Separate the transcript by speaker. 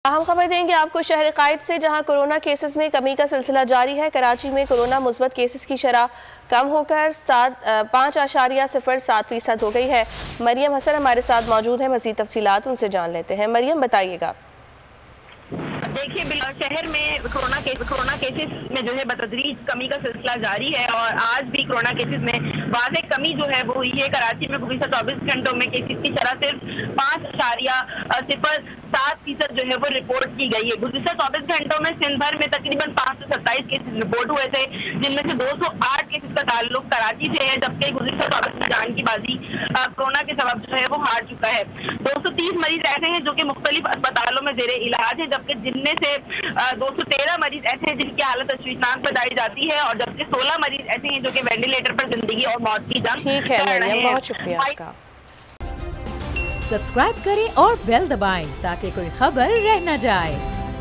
Speaker 1: अहम खबर देंगे आपको शहर कायद से, जहां कोरोना केसेस में कमी का सिलसिला जारी है। कराची में कोरोना मुस्बत केसेस की शरह कम होकर 5.07% हो गई है। मरियम हसन हमारे साथ मौजूद है, मज़ीद तफसीलात उनसे जान लेते हैं। मरियम, बताइएगा।
Speaker 2: देखिए, शहर में कोरोना केसेस में जो है बतदरीज कमी का सिलसिला जारी है और आज भी कोरोना केसेस में वाज़ेह कमी जो है वो हुई है। कराची में गुज़िश्ता 24 घंटों में केसेस की शरह सिर्फ 5.07% जो है वो रिपोर्ट की गई है। गुज़िश्ता 24 घंटों में सिंध भर में तकरीबन 527 केसेस रिपोर्ट हुए थे, जिनमें से 208 केसेस का ताल्लुक कराची से है, जबकि गुज़िश्ता 24 में जान की बाजी कोरोना के सबब जो है वो हार चुका है। 230 मरीज ऐसे हैं जो कि मुख्तलिफ अस्पतालों में जेरे इलाज है, जबकि जिनमें से 213 मरीज ऐसे हैं जिनकी हालत तशवीशनाक बताई जाती है और जबकि 16 मरीज ऐसे हैं जो कि वेंटिलेटर पर जिंदगी और मौत की जंग
Speaker 1: ठीक है मरियम, बहुत शुक्रिया आपका।
Speaker 3: सब्सक्राइब करें और बेल दबाएं ताकि कोई खबर रह न जाए।